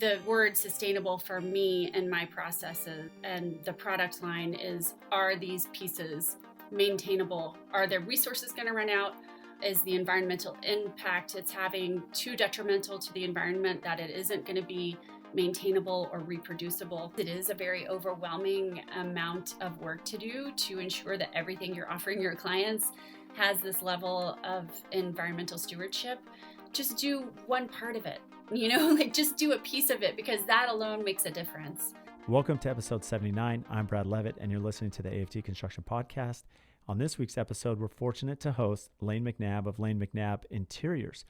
The word sustainable for me and my processes and the product line is, are these pieces maintainable? Are their resources going to run out? Is the environmental impact it's having too detrimental to the environment that it isn't going to be maintainable or reproducible? It is a very overwhelming amount of work to do to ensure that everything you're offering your clients has this level of environmental stewardship. Just do one part of it, just do a piece of it, because that alone makes a difference. Welcome to episode 79. I'm Brad Levitt, and you're listening to the AFT Construction Podcast. On this week's episode, we're fortunate to host Lane McNab of Lane McNab Interiors.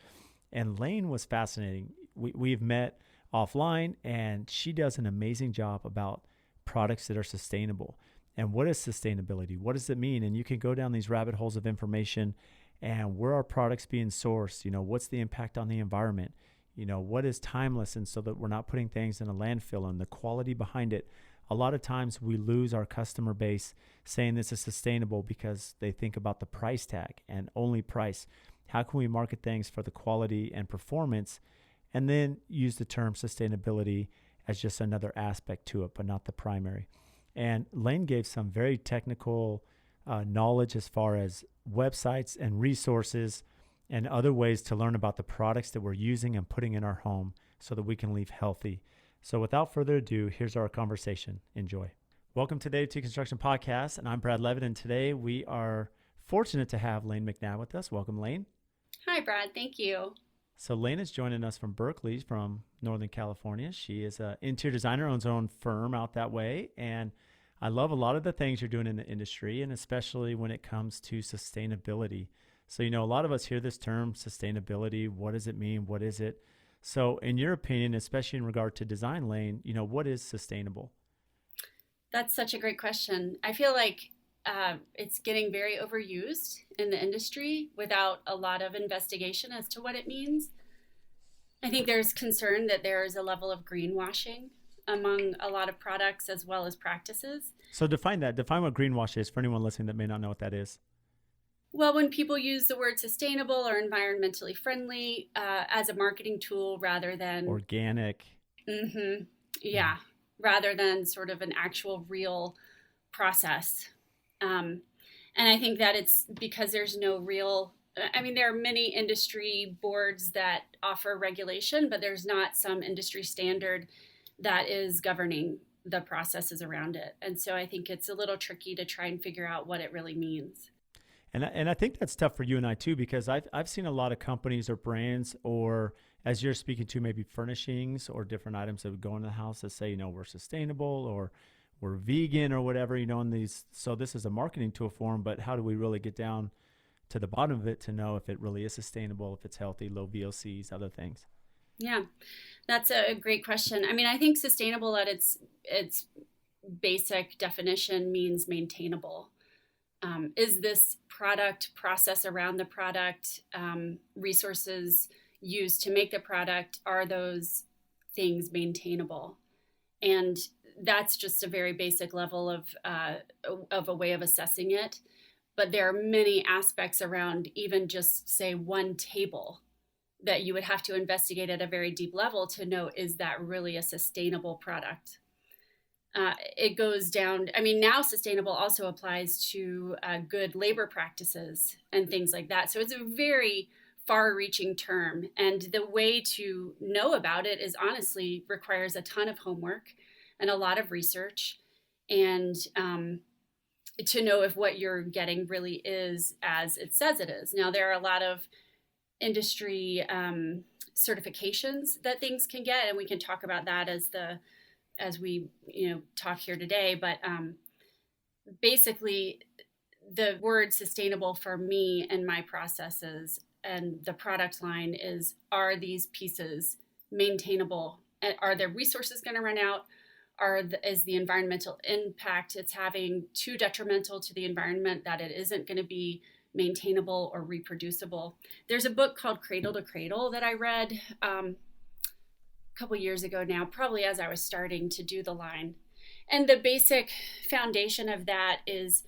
And Lane was fascinating. We've met offline, and she does an amazing job about products that are sustainable. And what is sustainability? What does it mean? And you can go down these rabbit holes of information and where are products being sourced? What's the impact on the environment? What is timeless, and so that we're not putting things in a landfill, and the quality behind it. A lot of times we lose our customer base saying this is sustainable because they think about the price tag and only price. How can we market things for the quality and performance, and then use the term sustainability as just another aspect to it, but not the primary? And Lane gave some very technical knowledge as far as websites and resources and other ways to learn about the products that we're using and putting in our home so that we can leave healthy. So without further ado, here's our conversation. Enjoy. Welcome to the AFT Construction Podcast, and I'm Brad Levitt, and today we are fortunate to have Lane McNab with us. Welcome, Lane. Hi, Brad. Thank you. So Lane is joining us from Berkeley, from Northern California. She is an interior designer, owns her own firm out that way, and I love a lot of the things you're doing in the industry, and especially when it comes to sustainability. So, a lot of us hear this term sustainability. What does it mean? What is it? So in your opinion, especially in regard to design, Lane, what is sustainable? That's such a great question. I feel like it's getting very overused in the industry without a lot of investigation as to what it means. I think there's concern that there is a level of greenwashing among a lot of products as well as practices. So define that. Define what greenwash is for anyone listening that may not know what that is. Well, when people use the word sustainable or environmentally friendly as a marketing tool rather than organic. Rather than sort of an actual real process. And I think that it's because there's no real, there are many industry boards that offer regulation, but there's not some industry standard that is governing the processes around it. And so I think it's a little tricky to try and figure out what it really means. And I think that's tough for you and I too, because I've seen a lot of companies or brands, or as you're speaking to, maybe furnishings or different items that would go into the house that say, we're sustainable or we're vegan or whatever, and these. So this is a marketing tool for them, but how do we really get down to the bottom of it to know if it really is sustainable, if it's healthy, low VOCs, other things? Yeah, that's a great question. I think sustainable at its basic definition means maintainable. Is this product, process around the product, resources used to make the product, are those things maintainable? And that's just a very basic level of a way of assessing it. But there are many aspects around even just, say, one table that you would have to investigate at a very deep level to know, is that really a sustainable product? It goes down. Now sustainable also applies to good labor practices and things like that. So it's a very far-reaching term. And the way to know about it is honestly requires a ton of homework and a lot of research, and to know if what you're getting really is as it says it is. Now, there are a lot of industry certifications that things can get, and we can talk about that as we talk here today. But basically, the word sustainable for me and my processes and the product line is, are these pieces maintainable? Are their resources going to run out? Is the environmental impact it's having too detrimental to the environment that it isn't going to be maintainable or reproducible? There's a book called Cradle to Cradle that I read a couple years ago now, probably as I was starting to do the line. And the basic foundation of that is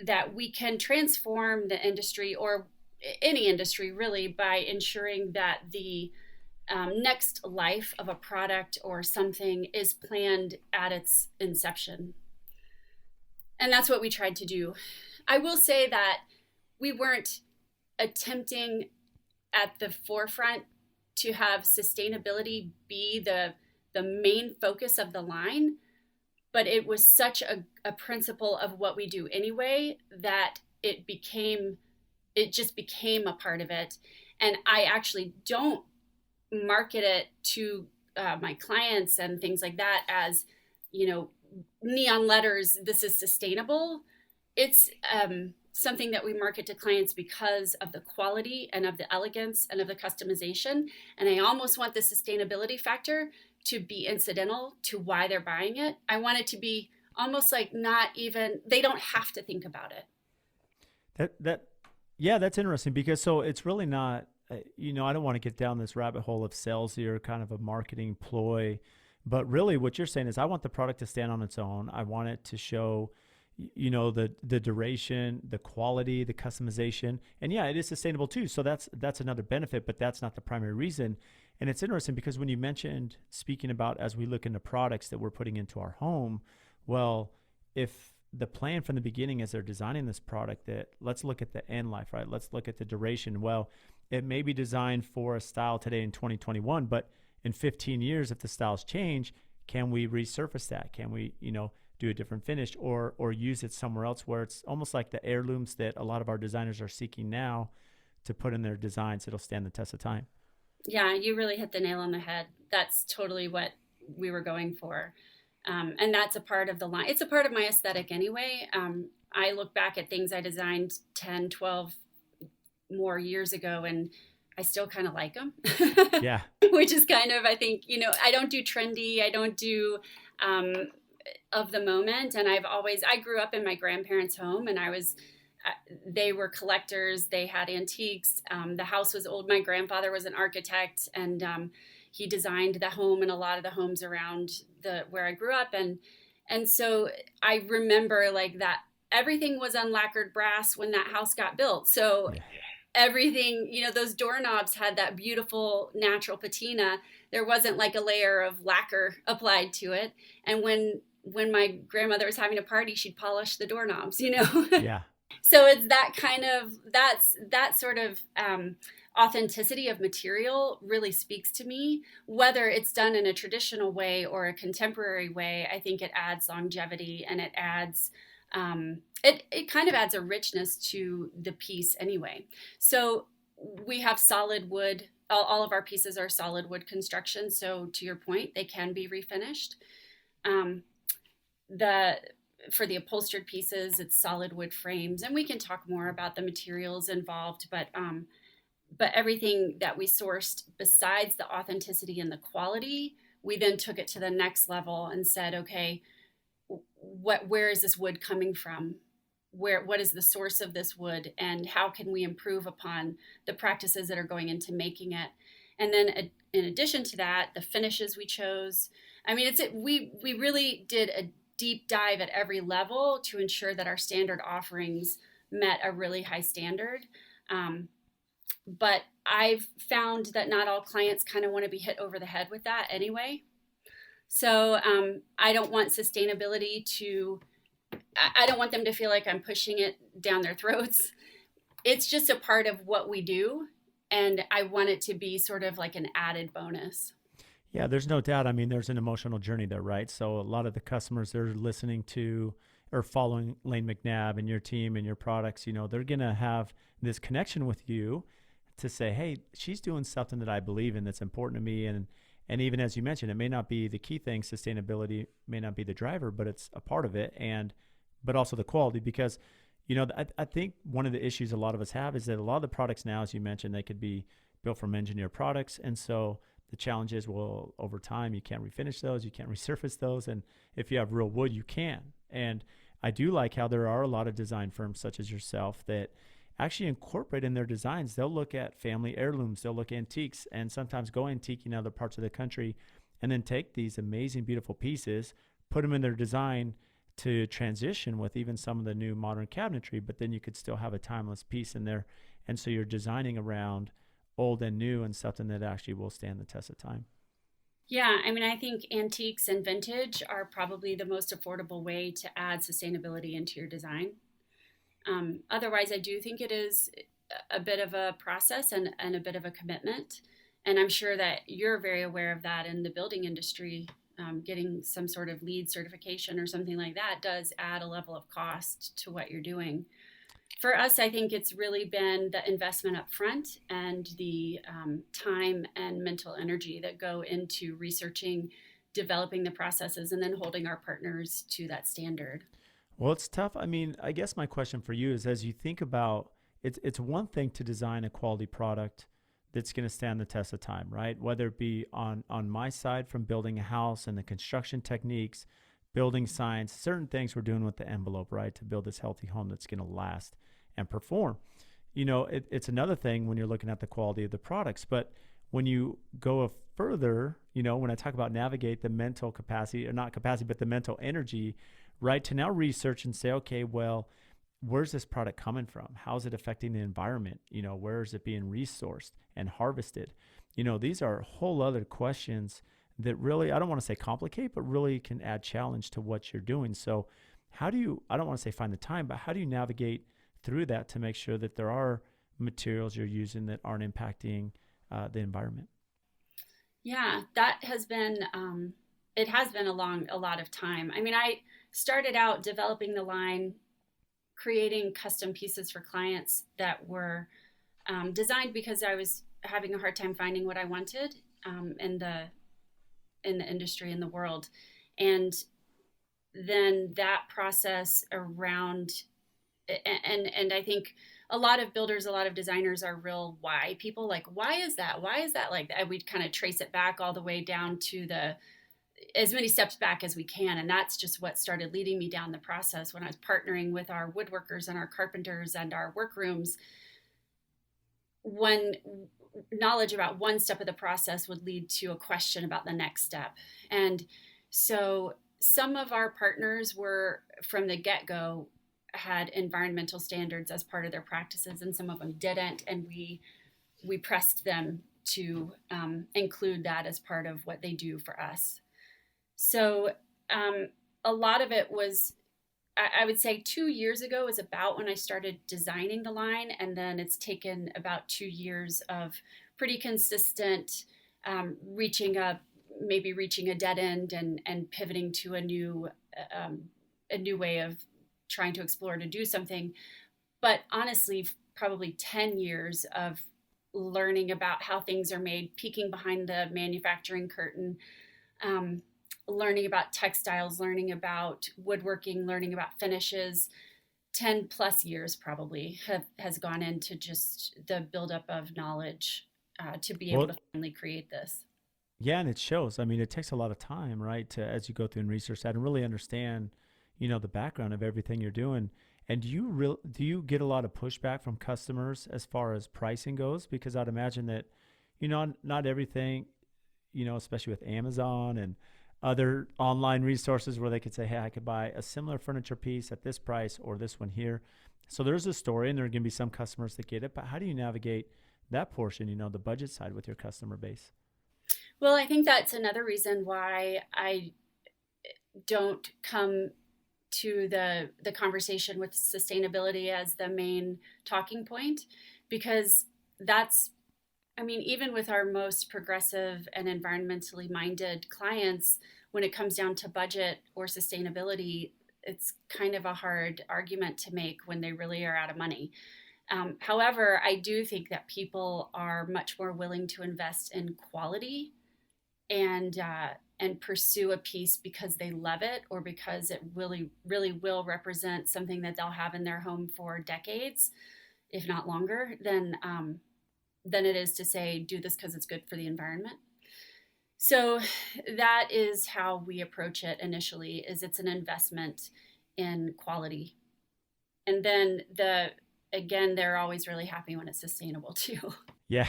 that we can transform the industry, or any industry really, by ensuring that the next life of a product or something is planned at its inception. And that's what we tried to do. I will say that we weren't attempting at the forefront to have sustainability be the main focus of the line, but it was such a principle of what we do anyway that it just became a part of it. And I actually don't market it to my clients and things like that as, neon letters, this is sustainable. It's something that we market to clients because of the quality and of the elegance and of the customization. And I almost want the sustainability factor to be incidental to why they're buying it. I want it to be almost like they don't have to think about it. Yeah, that's interesting because so it's really not, I don't want to get down this rabbit hole of sales here, kind of a marketing ploy, but really what you're saying is I want the product to stand on its own. I want it to show the duration, the quality, the customization, and yeah, it is sustainable too. So that's another benefit, but that's not the primary reason. And it's interesting because when you mentioned speaking about as we look into products that we're putting into our home, well, if the plan from the beginning as they're designing this product that let's look at the end life, right? Let's look at the duration. Well, it may be designed for a style today in 2021, but in 15 years, if the styles change, can we resurface that? Can we, do a different finish or use it somewhere else where it's almost like the heirlooms that a lot of our designers are seeking now to put in their designs that'll stand the test of time. Yeah, you really hit the nail on the head. That's totally what we were going for. And that's a part of the line. It's a part of my aesthetic anyway. I look back at things I designed 10, 12 more years ago and I still kind of like them. Yeah. Which is kind of, I think, I don't do trendy. I don't do of the moment. And I grew up in my grandparents' home and they were collectors. They had antiques. The house was old. My grandfather was an architect and he designed the home and a lot of the homes around where I grew up. And so I remember like that everything was unlacquered brass when that house got built. So everything, those doorknobs had that beautiful natural patina. There wasn't like a layer of lacquer applied to it. And when my grandmother was having a party, she'd polish the doorknobs, Yeah. So it's that kind of, that sort of authenticity of material really speaks to me. Whether it's done in a traditional way or a contemporary way, I think it adds longevity and it adds, it kind of adds a richness to the piece anyway. So we have solid wood. All of our pieces are solid wood construction. So to your point, they can be refinished. For the upholstered pieces, it's solid wood frames, and we can talk more about the materials involved, but everything that we sourced besides the authenticity and the quality, we then took it to the next level and said, okay, where is this wood coming from? What is the source of this wood, and how can we improve upon the practices that are going into making it? And then in addition to that, the finishes we chose. I mean, we really did a deep dive at every level to ensure that our standard offerings met a really high standard. But I've found that not all clients kind of want to be hit over the head with that anyway. So I don't want sustainability I don't want them to feel like I'm pushing it down their throats. It's just a part of what we do. And I want it to be sort of like an added bonus. Yeah, there's no doubt. I mean, there's an emotional journey there, right? So a lot of the customers they're listening to or following Lane McNab and your team and your products, they're going to have this connection with you to say, hey, she's doing something that I believe in that's important to me. And even as you mentioned, it may not be the key thing. Sustainability may not be the driver, but it's a part of it. But also the quality, because, I think one of the issues a lot of us have is that a lot of the products now, as you mentioned, they could be built from engineered products. And so the challenge is, well, over time, you can't refinish those, you can't resurface those. And if you have real wood, you can. And I do like how there are a lot of design firms such as yourself that actually incorporate in their designs. They'll look at family heirlooms, they'll look at antiques, and sometimes go antique in other parts of the country, and then take these amazing, beautiful pieces, put them in their design to transition with even some of the new modern cabinetry, but then you could still have a timeless piece in there. And so you're designing around old and new and something that actually will stand the test of time? Yeah, I mean, I think antiques and vintage are probably the most affordable way to add sustainability into your design. Otherwise, I do think it is a bit of a process and a bit of a commitment. And I'm sure that you're very aware of that in the building industry. Getting some sort of LEED certification or something like that does add a level of cost to what you're doing. For us, I think it's really been the investment up front and the time and mental energy that go into researching, developing the processes, and then holding our partners to that standard. Well, it's tough. I mean, I guess my question for you is, as you think about it's one thing to design a quality product that's going to stand the test of time, right? Whether it be on my side from building a house and the construction techniques, building science, certain things we're doing with the envelope, right, to build this healthy home that's going to last and perform. It's another thing when you're looking at the quality of the products, but when you go further, when I talk about navigate the mental capacity, or not capacity, but the mental energy, right, to now research and say, okay, well, where's this product coming from? How is it affecting the environment? Where is it being resourced and harvested? These are whole other questions that really, I don't want to say complicate, but really can add challenge to what you're doing. So how do you, I don't want to say find the time, but how do you navigate through that to make sure that there are materials you're using that aren't impacting the environment? Yeah, that has been it has been a lot of time. I mean, I started out developing the line, creating custom pieces for clients that were designed because I was having a hard time finding what I wanted in the industry in the world, and then that process around and I think a lot of builders, a lot of designers are real why people, like, why is that? Why is that like that? And we'd kind of trace it back all the way down to the as many steps back as we can. And that's just what started leading me down the process when I was partnering with our woodworkers and our carpenters and our workrooms. When knowledge about one step of the process would lead to a question about the next step. And so some of our partners were from the get-go had environmental standards as part of their practices, and some of them didn't, and we pressed them to include that as part of what they do for us. So a lot of it was, I would say 2 years ago is about when I started designing the line, and then it's taken about 2 years of pretty consistent reaching a dead end and pivoting to a new way of trying to explore to do something. But honestly, probably 10 years of learning about how things are made, peeking behind the manufacturing curtain, learning about textiles, learning about woodworking, learning about finishes. 10 plus years probably has gone into just the buildup of knowledge to be able Well, to finally create this. yeah, and it shows. I mean, it takes a lot of time, right, to as you go through and research that and really understand, the background of everything you're doing. And do you get a lot of pushback from customers as far as pricing goes? Because I'd imagine that, not everything, especially with Amazon and other online resources where they could say, hey, I could buy a similar furniture piece at this price or this one here. So there's a story, and there are going to be some customers that get it. But how do you navigate that portion, the budget side with your customer base? Well, I think that's another reason why I don't come to the conversation with sustainability as the main talking point, because that's, I mean, even with our most progressive and environmentally minded clients, when it comes down to budget or sustainability, it's kind of a hard argument to make when they really are out of money. However, I do think that people are much more willing to invest in quality and pursue a piece because they love it, or because it really really will represent something that they'll have in their home for decades, if not longer, than it is to say do this because it's good for the environment. So that is how we approach it initially. Is it's an investment in quality, and then they're always really happy when it's sustainable too. Yeah.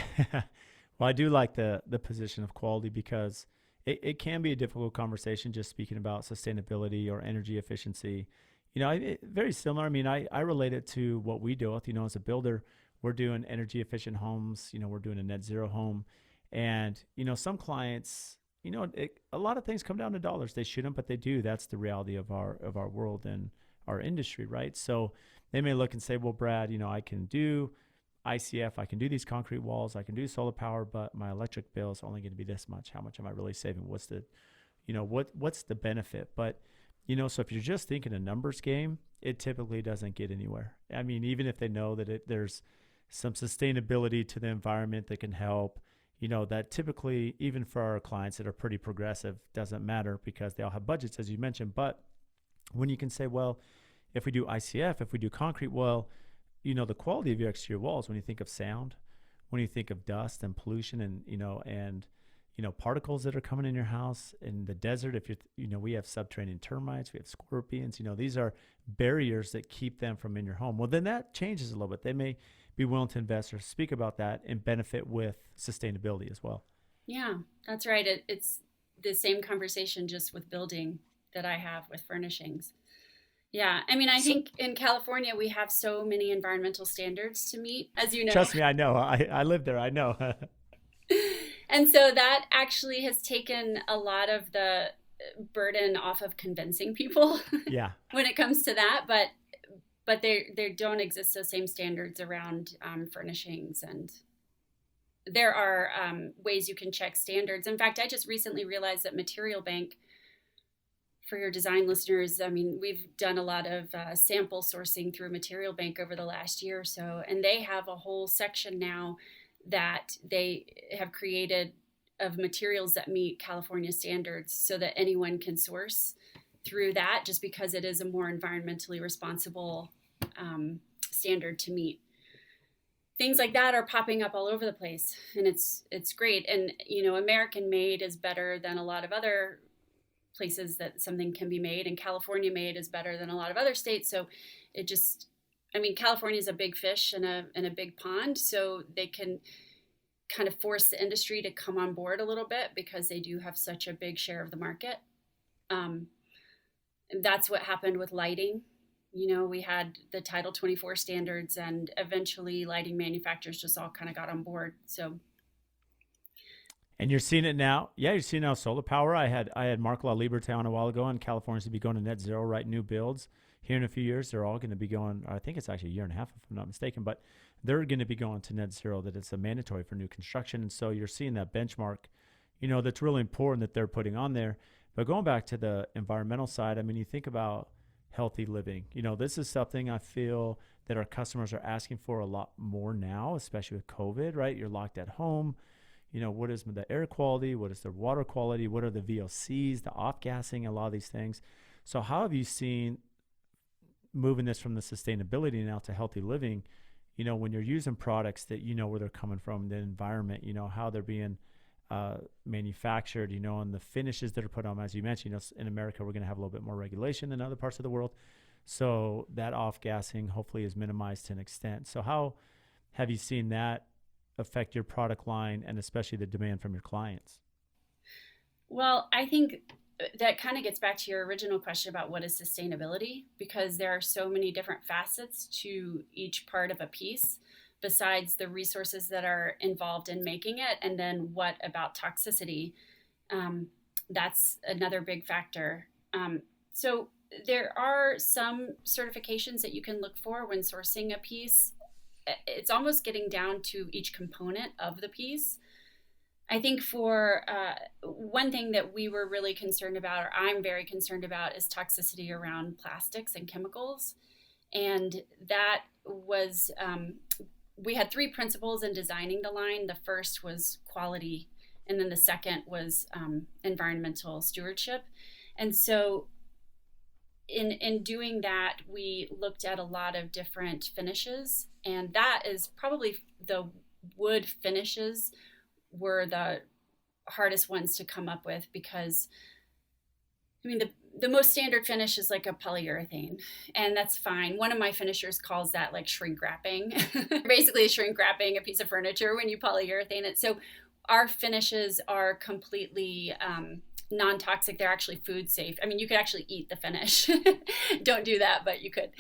Well, I do like the position of quality because it can be a difficult conversation just speaking about sustainability or energy efficiency. Very similar. I mean, I relate it to what we deal with, as a builder. we're doing energy efficient homes. We're doing a net zero home. And, some clients, a lot of things come down to dollars. They shouldn't, but they do. That's the reality of our world and our industry, right? So they may look and say, well, Brad, I can do ICF, I can do these concrete walls, I can do solar power, but my electric bill is only going to be this much. How much am I really saving? What's the, what's the benefit? But, so if you're just thinking a numbers game, it typically doesn't get anywhere. I mean, even if they know that there's some sustainability to the environment that can help, that typically, even for our clients that are pretty progressive, doesn't matter because they all have budgets, as you mentioned. But when you can say, well, if we do ICF, if we do concrete, well, the quality of your exterior walls, when you think of sound, when you think of dust and pollution and particles that are coming in your house in the desert, if we have subterranean termites, we have scorpions, these are barriers that keep them from in your home. Well, then that changes a little bit. They may be willing to invest or speak about that and benefit with sustainability as well. Yeah, that's right. It's the same conversation just with building that I have with furnishings. Yeah, I mean, I think in California, we have so many environmental standards to meet, as you know. Trust me, I know. I live there. I know. And so that actually has taken a lot of the burden off of convincing people when it comes to that. But there don't exist those same standards around furnishings. And there are ways you can check standards. In fact, I just recently realized that Material Bank, for your design listeners, I mean, we've done a lot of sample sourcing through Material Bank over the last year or so, and they have a whole section now that they have created of materials that meet California standards so that anyone can source through that, just because it is a more environmentally responsible standard to meet. Things like that are popping up all over the place, and it's great. And, American made is better than a lot of other places that something can be made, and California made is better than a lot of other states. So California is a big fish in a big pond, so they can kind of force the industry to come on board a little bit because they do have such a big share of the market. And that's what happened with lighting. We had the Title 24 standards, and eventually lighting manufacturers just all kind of got on board. So. And you're seeing it now. Yeah, you're seeing now solar power. I had Mark La Liberté a while ago, and California's to be going to net zero, right? New builds here in a few years. They're all going to be going, I think it's actually a year and a half, if I'm not mistaken, but they're going to be going to net zero, that it's a mandatory for new construction. And so you're seeing that benchmark, that's really important that they're putting on there. But going back to the environmental side, I mean, you think about healthy living. This is something I feel that our customers are asking for a lot more now, especially with COVID, right? You're locked at home. What is the air quality? What is the water quality? What are the VOCs, the off-gassing, a lot of these things. So how have you seen moving this from the sustainability now to healthy living, when you're using products that where they're coming from, the environment, how they're being manufactured, and the finishes that are put on, as you mentioned, in America, we're going to have a little bit more regulation than other parts of the world. So that off-gassing hopefully is minimized to an extent. So how have you seen that affect your product line and especially the demand from your clients? Well, I think that kind of gets back to your original question about what is sustainability, because there are so many different facets to each part of a piece besides the resources that are involved in making it. And then what about toxicity? That's another big factor. So there are some certifications that you can look for when sourcing a piece. It's almost getting down to each component of the piece. I think for one thing that we were really concerned about, or I'm very concerned about, is toxicity around plastics and chemicals. And that was, we had three principles in designing the line. The first was quality, and then the second was environmental stewardship. And so in doing that, we looked at a lot of different finishes, and that is probably the wood finishes were the hardest ones to come up with, because the most standard finish is like a polyurethane, and that's fine. One of my finishers calls that like shrink wrapping. Basically shrink wrapping a piece of furniture when you polyurethane it. So our finishes are completely non-toxic. They're actually food safe. You could actually eat the finish. Don't do that, but you could.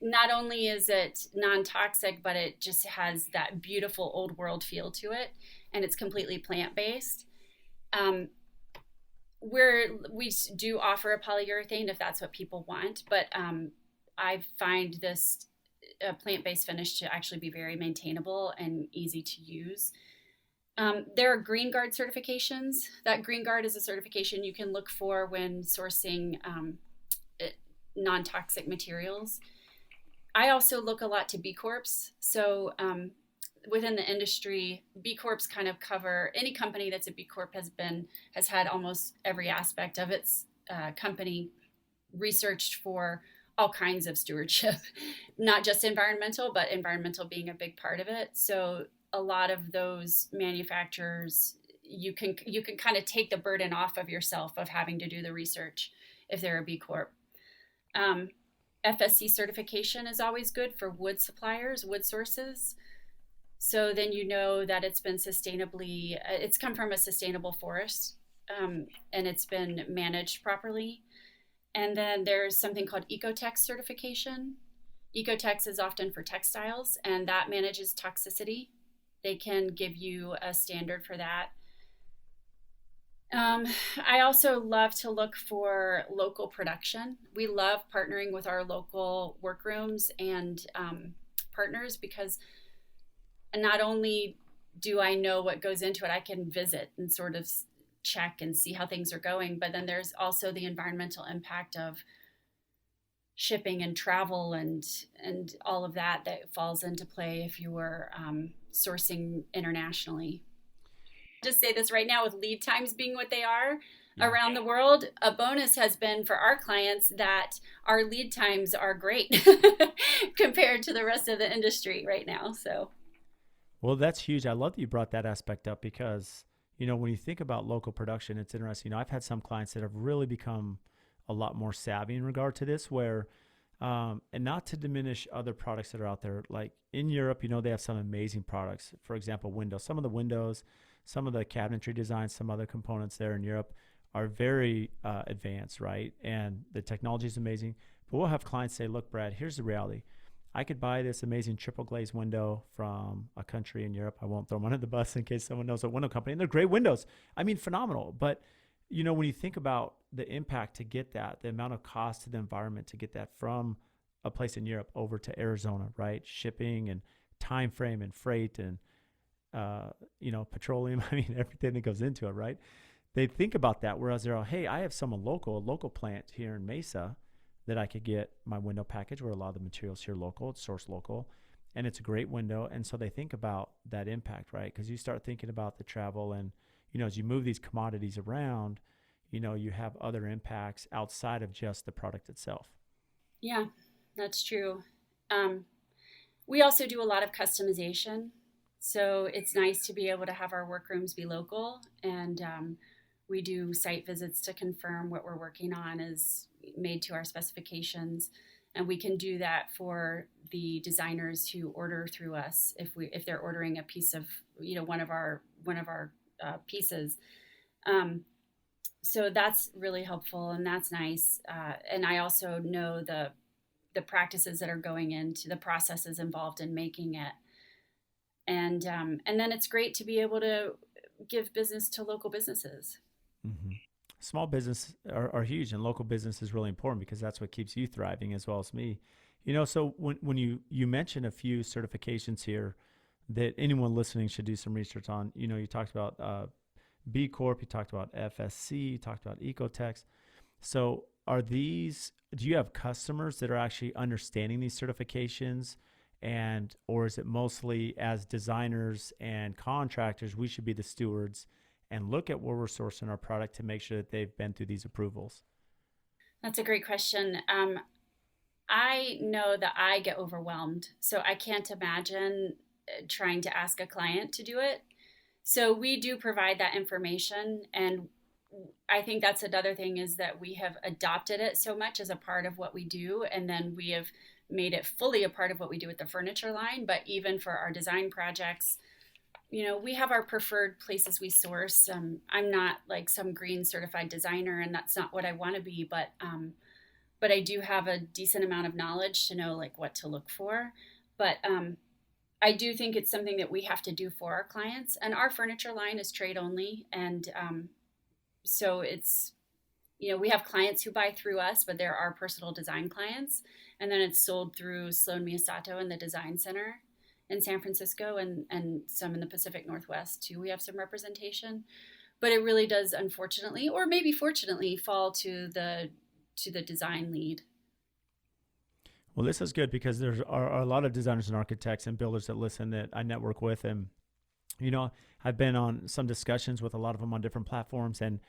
not only is it non-toxic, but it just has that beautiful old world feel to it, and it's completely plant-based. We do offer a polyurethane if that's what people want, but I find this plant-based finish to actually be very maintainable and easy to use. There are Green Guard certifications. That Green Guard is a certification you can look for when sourcing non-toxic materials. I also look a lot to B Corps. So within the industry, B Corps kind of cover any company that's a B Corp has had almost every aspect of its company researched for all kinds of stewardship, not just environmental, but environmental being a big part of it. So a lot of those manufacturers, you can kind of take the burden off of yourself of having to do the research if they're a B Corp. FSC certification is always good for wood suppliers, wood sources. So then you know that it's been sustainably, it's come from a sustainable forest, and it's been managed properly. And then there's something called Ecotex certification. Ecotex is often for textiles, and that manages toxicity. They can give you a standard for that. I also love to look for local production. We love partnering with our local workrooms and partners, because not only do I know what goes into it, I can visit and sort of check and see how things are going, but then there's also the environmental impact of shipping and travel and all of that falls into play if you were sourcing internationally. Just say this right now, with lead times being what they are around the world, a bonus has been for our clients that our lead times are great compared to the rest of the industry right now. So, well, that's huge. I love that you brought that aspect up, because, when you think about local production, it's interesting. I've had some clients that have really become a lot more savvy in regard to this, where, and not to diminish other products that are out there, like in Europe, they have some amazing products. For example, windows, some of the windows, some of the cabinetry designs, some other components there in Europe are very advanced, right? And the technology is amazing. But we'll have clients say, look, Brad, here's the reality. I could buy this amazing triple glazed window from a country in Europe. I won't throw them under the bus in case someone knows a window company. And they're great windows. I mean, phenomenal. But, when you think about the impact to get that, the amount of cost to the environment to get that from a place in Europe over to Arizona, right? Shipping and time frame and freight and petroleum, I mean, everything that goes into it, right? They think about that. Whereas they're all, hey, I have someone local, a local plant here in Mesa that I could get my window package, where a lot of the materials here local, it's sourced local, and it's a great window. And so they think about that impact, right? Because you start thinking about the travel and, as you move these commodities around, you have other impacts outside of just the product itself. Yeah, that's true. We also do a lot of customization. So it's nice to be able to have our workrooms be local, and we do site visits to confirm what we're working on is made to our specifications, and we can do that for the designers who order through us if they're ordering a piece of one of our pieces. So that's really helpful, and that's nice. And I also know the practices that are going into the processes involved in making it. And then it's great to be able to give business to local businesses. Mm-hmm. Small business are huge, and local business is really important, because that's what keeps you thriving as well as me. So when you mentioned a few certifications here that anyone listening should do some research on, you talked about B Corp, you talked about FSC, you talked about Ecotex. So do you have customers that are actually understanding these certifications? Or is it mostly, as designers and contractors, we should be the stewards and look at where we're sourcing our product to make sure that they've been through these approvals? That's a great question. I know that I get overwhelmed, so I can't imagine trying to ask a client to do it. So we do provide that information, and I think that's another thing, is that we have adopted it so much as a part of what we do, and then we have made it fully a part of what we do with the furniture line. But even for our design projects, we have our preferred places we source. I'm not like some green certified designer, and that's not what I want to be, but but I do have a decent amount of knowledge to know like what to look for. But I do think it's something that we have to do for our clients. And our furniture line is trade only, and so it's, we have clients who buy through us, but there are personal design clients, and then it's sold through Sloan Miyasato in the Design Center in San Francisco, and some in the Pacific Northwest too. We have some representation, but it really does, unfortunately, or maybe fortunately, fall to the design lead. Well, this is good because there are a lot of designers and architects and builders that listen that I network with, and I've been on some discussions with a lot of them on different platforms. And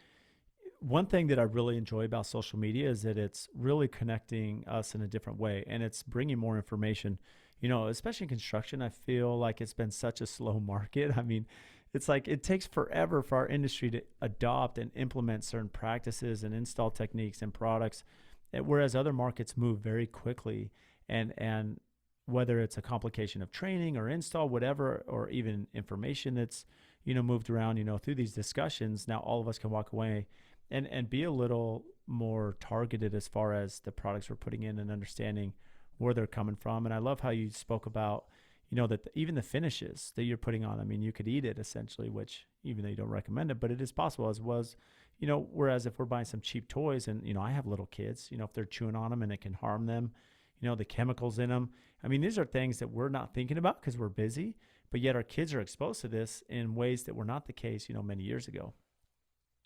one thing that I really enjoy about social media is that it's really connecting us in a different way, and it's bringing more information. Especially in construction, I feel like it's been such a slow market. I mean, it's like it takes forever for our industry to adopt and implement certain practices and install techniques and products, whereas other markets move very quickly. And whether it's a complication of training or install, whatever, or even information that's moved around through these discussions, now all of us can walk away and be a little more targeted as far as the products we're putting in and understanding where they're coming from. And I love how you spoke about that even the finishes that you're putting on, I mean, you could eat it essentially, which even though you don't recommend it, but it is possible, as was, whereas if we're buying some cheap toys and, I have little kids, if they're chewing on them and it can harm them, the chemicals in them. I mean, these are things that we're not thinking about because we're busy, but yet our kids are exposed to this in ways that were not the case, many years ago.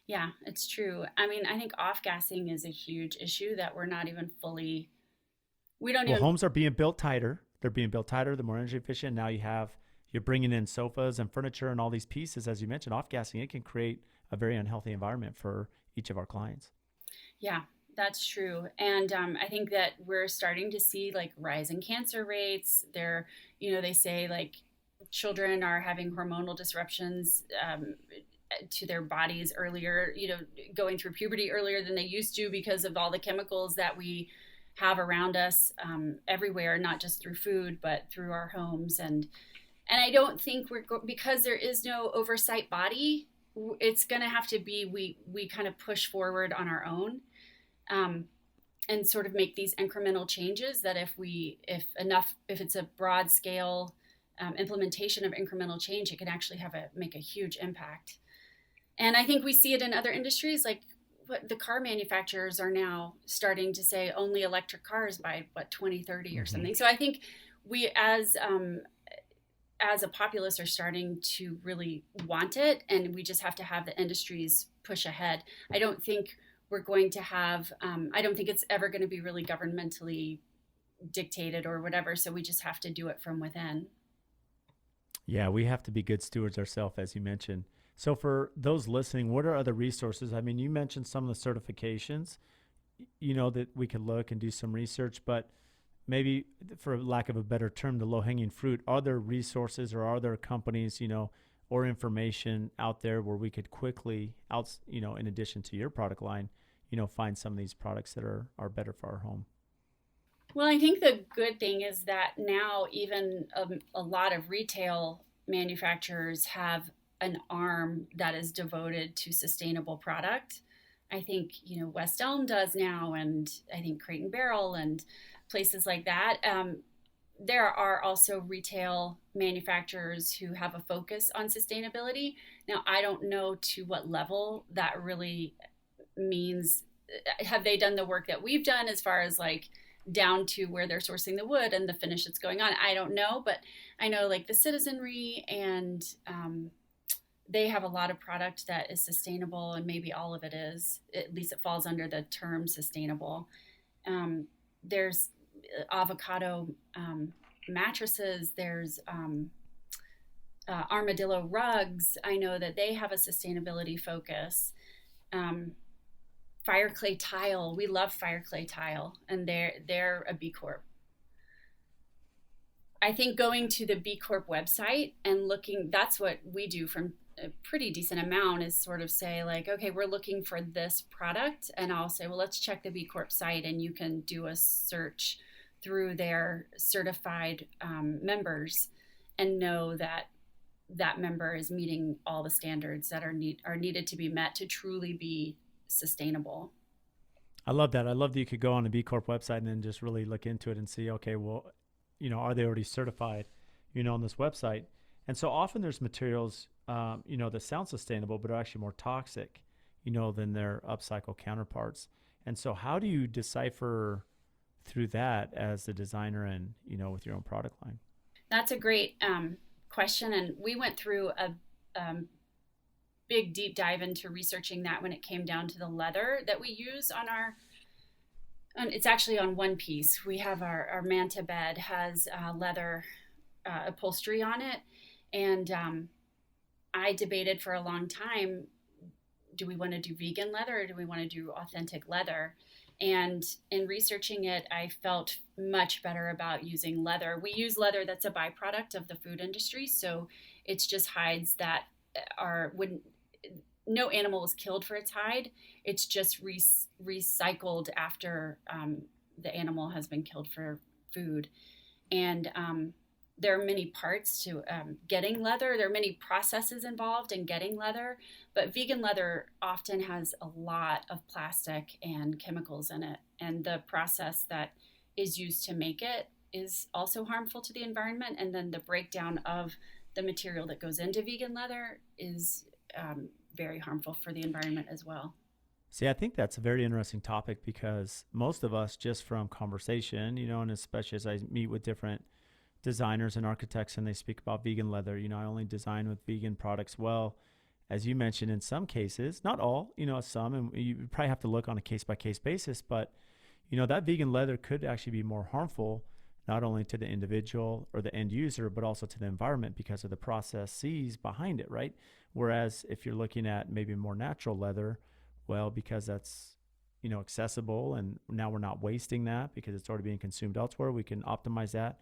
Yeah, it's true. I mean, I think off-gassing is a huge issue that we're not even fully, homes are being built tighter. They're being built tighter, they're more energy efficient. Now you're bringing in sofas and furniture and all these pieces. As you mentioned, off-gassing, it can create a very unhealthy environment for each of our clients. Yeah, that's true. And I think that we're starting to see like rising cancer rates. They say like children are having hormonal disruptions to their bodies earlier, going through puberty earlier than they used to because of all the chemicals that we have around us everywhere, not just through food, but through our homes. And I don't think because there is no oversight body, it's going to have to be, we kind of push forward on our own and sort of make these incremental changes that if it's a broad scale implementation of incremental change, it can actually make a huge impact. And I think we see it in other industries, like what the car manufacturers are now starting to say only electric cars by 2030 or something. So I think we as a populace are starting to really want it, and we just have to have the industries push ahead. I don't think we're going to have, I don't think it's ever going to be really governmentally dictated or whatever. So we just have to do it from within. Yeah, we have to be good stewards ourselves, as you mentioned. So for those listening, what are other resources? I mean, you mentioned some of the certifications, that we could look and do some research, but maybe for lack of a better term, the low-hanging fruit, are there resources or are there companies, or information out there where we could quickly, in addition to your product line, find some of these products that are better for our home? Well, I think the good thing is that now even a lot of retail manufacturers have an arm that is devoted to sustainable product. I think, West Elm does now, and I think Crate and Barrel and places like that. There are also retail manufacturers who have a focus on sustainability. Now, I don't know to what level that really means. Have they done the work that we've done as far as like down to where they're sourcing the wood and the finish that's going on? I don't know, but I know like the Citizenry and they have a lot of product that is sustainable, and maybe all of it is. At least it falls under the term sustainable. There's avocado mattresses. There's armadillo rugs. I know that they have a sustainability focus. Fire clay tile. We love fire clay tile, and they're a B Corp. I think going to the B Corp website and looking, that's what we do from a pretty decent amount, is sort of say like, okay, we're looking for this product. And I'll say, well, let's check the B Corp site, and you can do a search through their certified members and know that that member is meeting all the standards that are needed to be met to truly be sustainable. I love that. I love that you could go on a B Corp website and then just really look into it and see, okay, well, are they already certified, on this website? And so often there's materials, that sound sustainable, but are actually more toxic, than their upcycle counterparts. And so how do you decipher through that as the designer and, with your own product line? That's a great question. And we went through a big deep dive into researching that when it came down to the leather that we use on it's actually on one piece. We have our manta bed has leather upholstery on it. And I debated for a long time, do we want to do vegan leather or do we want to do authentic leather? And in researching it, I felt much better about using leather. We use leather that's a byproduct of the food industry. So it's just hides that when no animal was killed for its hide. It's just recycled after the animal has been killed for food. And there are many parts to getting leather. There are many processes involved in getting leather, but vegan leather often has a lot of plastic and chemicals in it. And the process that is used to make it is also harmful to the environment. And then the breakdown of the material that goes into vegan leather is very harmful for the environment as well. See, I think that's a very interesting topic because most of us, just from conversation, and especially as I meet with different designers and architects and they speak about vegan leather, I only design with vegan products. Well, as you mentioned, in some cases, not all, some, and you probably have to look on a case-by-case basis, but, that vegan leather could actually be more harmful, not only to the individual or the end user, but also to the environment because of the processes behind it, right? Whereas if you're looking at maybe more natural leather, well, because that's, accessible and now we're not wasting that because it's already being consumed elsewhere, we can optimize that.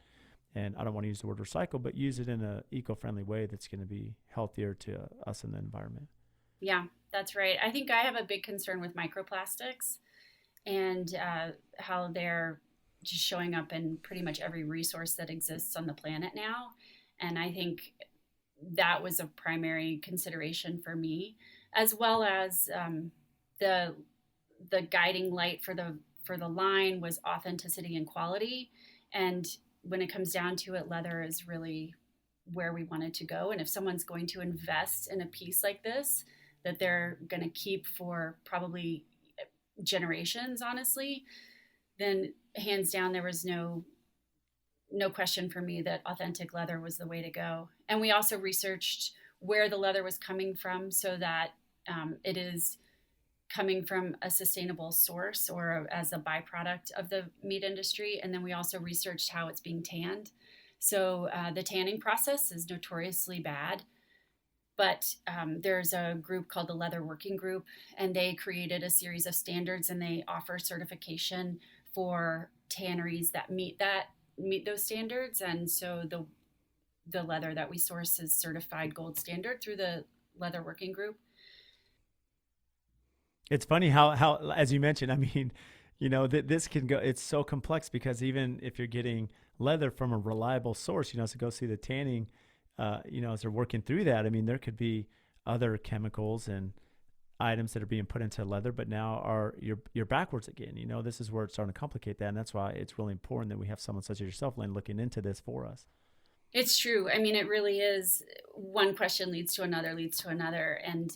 And I don't want to use the word recycle, but use it in an eco-friendly way that's going to be healthier to us and the environment. Yeah, that's right. I think I have a big concern with microplastics and how they're just showing up in pretty much every resource that exists on the planet now. And I think that was a primary consideration for me, as well as the guiding light for the line was authenticity and quality. And when it comes down to it, leather is really where we wanted to go. And if someone's going to invest in a piece like this that they're going to keep for probably generations, honestly, then hands down, there was no question for me that authentic leather was the way to go. And we also researched where the leather was coming from so that it is coming from a sustainable source or as a byproduct of the meat industry. And then we also researched how it's being tanned. So the tanning process is notoriously bad, but there's a group called the Leather Working Group, and they created a series of standards and they offer certification for tanneries that meet those standards. And so the leather that we source is certified gold standard through the Leather Working Group. It's funny how as you mentioned, I mean, this can go, it's so complex because even if you're getting leather from a reliable source, so go see the tanning, as they're working through that, I mean, there could be other chemicals and items that are being put into leather, but now you're backwards again. This is where it's starting to complicate that. And that's why it's really important that we have someone such as yourself, Lynn, looking into this for us. It's true. I mean, it really is. One question leads to another. And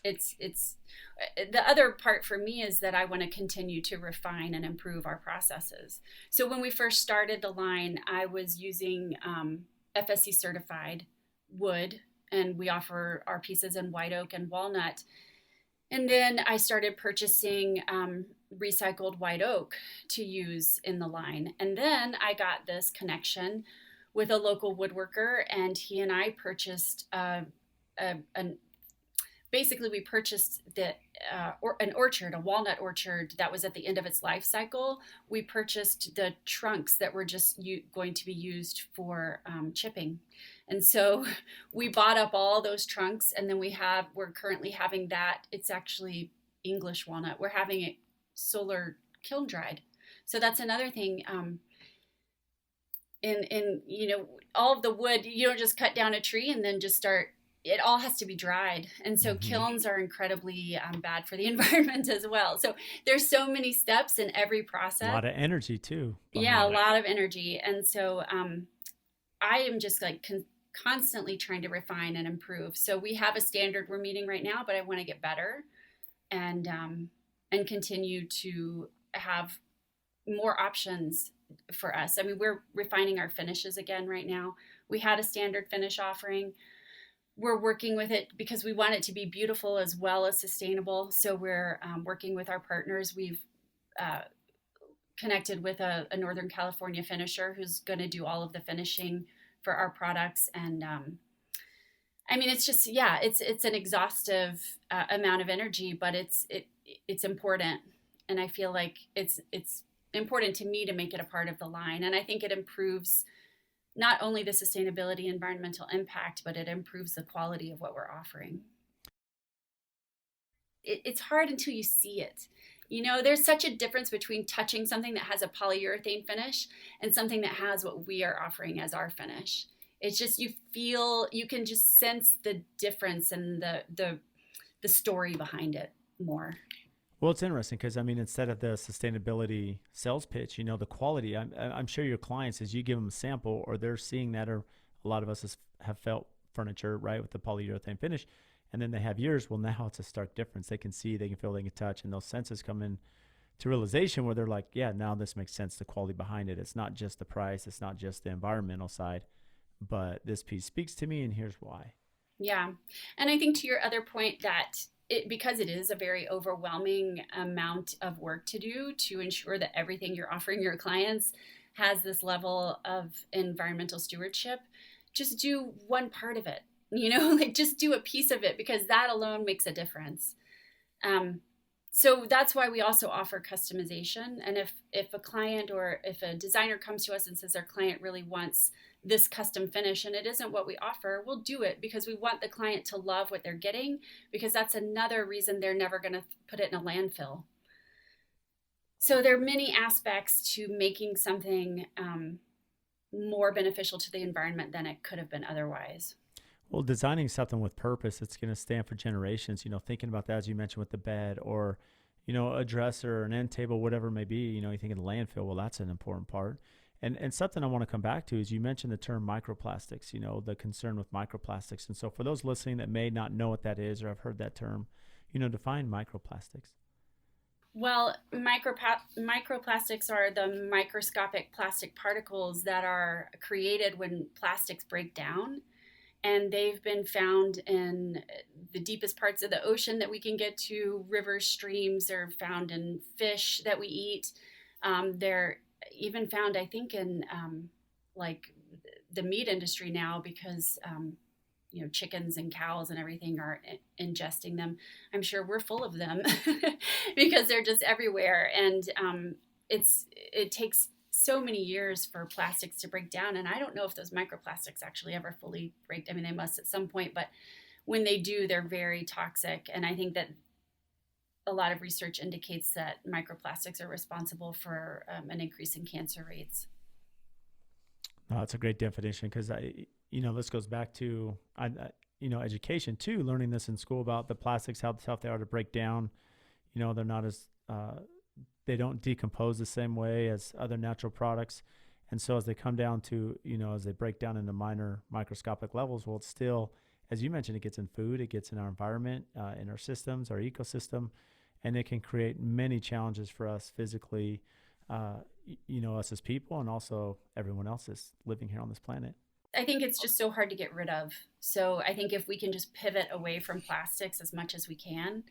it's the other part for me is that I want to continue to refine and improve our processes. So when we first started the line, I was using FSC certified wood, and we offer our pieces in white oak and walnut. And then I started purchasing recycled white oak to use in the line. And then I got this connection with a local woodworker, and he and I purchased basically we purchased an orchard, a walnut orchard that was at the end of its life cycle. We purchased the trunks that were just going to be used for chipping. And so we bought up all those trunks, and then we're currently having that. It's actually English walnut. We're having it solar kiln dried. So that's another thing. In all of the wood, you don't just cut down a tree and then just start it all has to be dried. And so kilns are incredibly bad for the environment as well. So there's so many steps in every process. A lot of energy too. Yeah, a lot of energy. And so I am just like constantly trying to refine and improve. So we have a standard we're meeting right now, but I want to get better and continue to have more options for us. I mean, we're refining our finishes again right now. We had a standard finish offering. We're working with it because we want it to be beautiful as well as sustainable. So we're working with our partners. We've connected with a Northern California finisher who's going to do all of the finishing for our products. And I mean, it's just, yeah, it's an exhaustive amount of energy, but it's important. And I feel like it's important to me to make it a part of the line. And I think it improves not only the sustainability, environmental impact, but it improves the quality of what we're offering. It's hard until you see it. You know, there's such a difference between touching something that has a polyurethane finish and something that has what we are offering as our finish. It's just, you can just sense the difference and the story behind it more. Well, it's interesting because, I mean, instead of the sustainability sales pitch, you know, the quality, I'm sure your clients, as you give them a sample or they're seeing that, or a lot of us have felt furniture, right, with the polyurethane finish, and then they have yours. Well, now it's a stark difference. They can see, they can feel, they can touch, and those senses come in to realization where they're like, yeah, now this makes sense, the quality behind it. It's not just the price. It's not just the environmental side, but this piece speaks to me, and here's why. Yeah. And I think to your other point that because it is a very overwhelming amount of work to do to ensure that everything you're offering your clients has this level of environmental stewardship, just do one part of it, you know, like just do a piece of it, because that alone makes a difference. So that's why we also offer customization. And if a client or if a designer comes to us and says our client really wants this custom finish and it isn't what we offer, we'll do it because we want the client to love what they're getting, because that's another reason they're never going to put it in a landfill. So there are many aspects to making something more beneficial to the environment than it could have been otherwise. Well, designing something with purpose, it's going to stand for generations, you know, thinking about that, as you mentioned with the bed or, you know, a dresser, an end table, whatever it may be, you know, you think of the landfill, well, that's an important part. And something I want to come back to is you mentioned the term microplastics, you know, the concern with microplastics. And so for those listening that may not know what that is or have heard that term, you know, define microplastics. Well, microplastics are the microscopic plastic particles that are created when plastics break down. And they've been found in the deepest parts of the ocean that we can get to, rivers, streams. They're found in fish that we eat. They're even found, I think, in like the meat industry now, because you know, chickens and cows and everything are ingesting them. I'm sure we're full of them because they're just everywhere. And it takes so many years for plastics to break down. And I don't know if those microplastics actually ever fully break. I mean, they must at some point, but when they do, they're very toxic. And I think that a lot of research indicates that microplastics are responsible for an increase in cancer rates. No, that's a great definition, because you know, this goes back to, you know, education too, learning this in school about the plastics, how tough they are to break down. You know, they're not as, they don't decompose the same way as other natural products. And so as they come down to, you know, as they break down into minor microscopic levels, well, it's still, as you mentioned, it gets in food, it gets in our environment, in our systems, our ecosystem, and it can create many challenges for us physically, you know, us as people, and also everyone else that's living here on this planet. I think it's just so hard to get rid of. So I think if we can just pivot away from plastics as much as we can,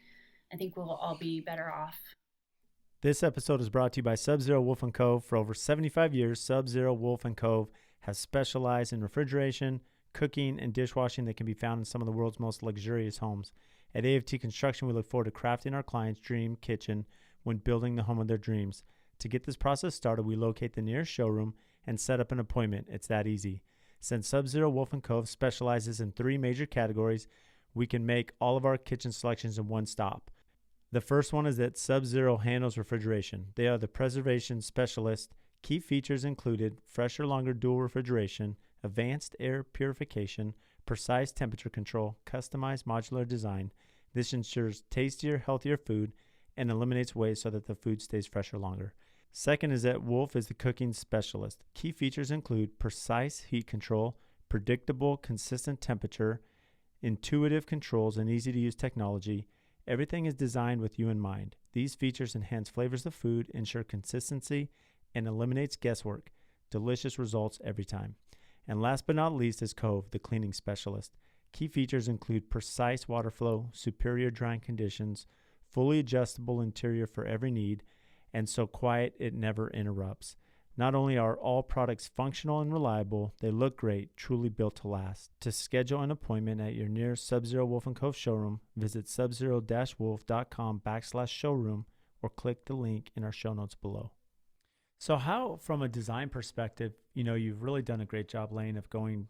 I think we'll all be better off. This episode is brought to you by Sub-Zero Wolf & Cove. For over 75 years, Sub-Zero Wolf & Cove has specialized in refrigeration, cooking, and dishwashing that can be found in some of the world's most luxurious homes. At AFT Construction, we look forward to crafting our clients' dream kitchen when building the home of their dreams. To get this process started, we locate the nearest showroom and set up an appointment. It's that easy. Since Sub-Zero Wolf & Cove specializes in 3 major categories, we can make all of our kitchen selections in one stop. The first one is that Sub-Zero handles refrigeration. They are the preservation specialist. Key features included fresher, longer dual refrigeration, advanced air purification, precise temperature control, customized modular design. This ensures tastier, healthier food and eliminates waste so that the food stays fresher longer. Second is that Wolf is the cooking specialist. Key features include precise heat control, predictable, consistent temperature, intuitive controls, and easy-to-use technology. Everything is designed with you in mind. These features enhance flavors of food, ensure consistency, and eliminates guesswork. Delicious results every time. And last but not least is Cove, the cleaning specialist. Key features include precise water flow, superior drying conditions, fully adjustable interior for every need, and so quiet it never interrupts. Not only are all products functional and reliable, they look great, truly built to last. To schedule an appointment at your nearest Sub-Zero Wolf & Cove showroom, visit subzero-wolf.com/showroom or click the link in our show notes below. So how, from a design perspective, you've really done a great job, Lane, of going,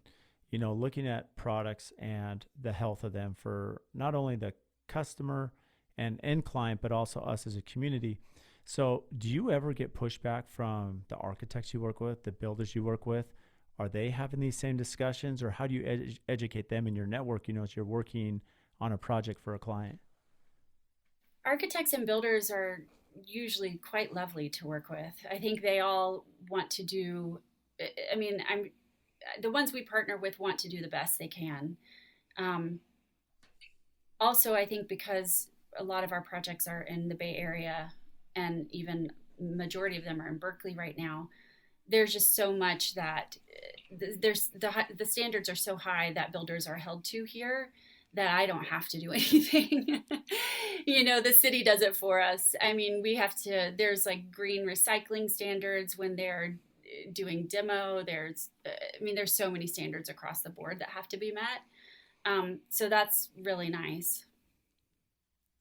looking at products and the health of them for not only the customer and end client, but also us as a community. So do you ever get pushback from the architects you work with, the builders you work with? Are they having these same discussions, or how do you educate them in your network, as you're working on a project for a client? Architects and builders are usually quite lovely to work with. I think they all want to do, the ones we partner with want to do the best they can. Also, I think because a lot of our projects are in the Bay Area, and even majority of them are in Berkeley right now, there's just so much that the standards are so high that builders are held to here that I don't have to do anything. The city does it for us. There's like green recycling standards when they're doing demo. There's so many standards across the board that have to be met. So that's really nice.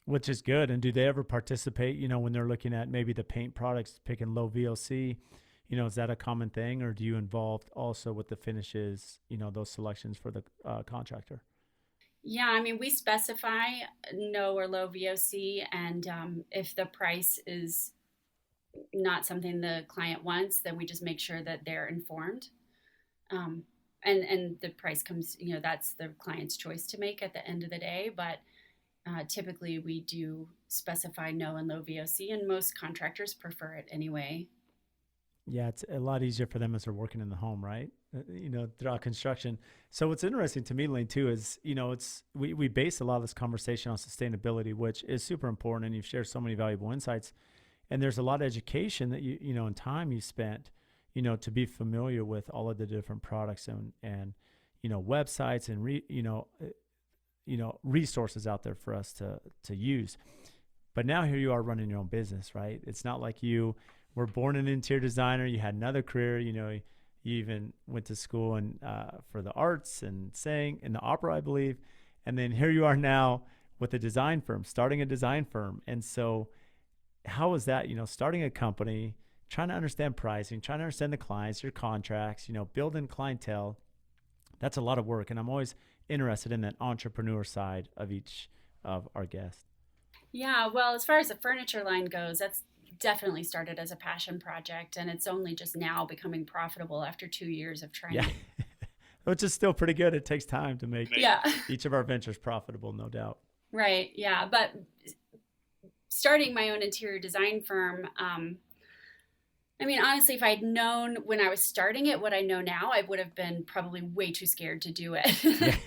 Which is good. And do they ever participate, when they're looking at maybe the paint products, picking low VOC, is that a common thing, or do you involve also with the finishes, those selections for the contractor? Yeah, we specify no or low VOC, and if the price is not something the client wants, then we just make sure that they're informed. And the price comes, that's the client's choice to make at the end of the day, but typically we do specify no and low VOC, and most contractors prefer it anyway. Yeah, it's a lot easier for them as they're working in the home, right? Throughout construction. So what's interesting to me, Lane, too, is, we base a lot of this conversation on sustainability, which is super important, and you've shared so many valuable insights. And there's a lot of education that and time you spent, to be familiar with all of the different products and websites and resources out there for us to use. But now here you are running your own business, right? It's not like you were born an interior designer. You had another career, you even went to school and for the arts and sang in the opera, I believe. And then here you are now with a design firm, starting a design firm. And so how was that, starting a company, trying to understand pricing, trying to understand the clients, your contracts, building clientele? That's a lot of work. And I'm always interested in that entrepreneur side of each of our guests. Yeah, well, as far as the furniture line goes, that's definitely started as a passion project, and it's only just now becoming profitable after 2 years of trying. Yeah. Which is still pretty good. It takes time to make each of our ventures profitable, no doubt. Right, yeah. But starting my own interior design firm, honestly, if I'd known when I was starting it what I know now, I would have been probably way too scared to do it.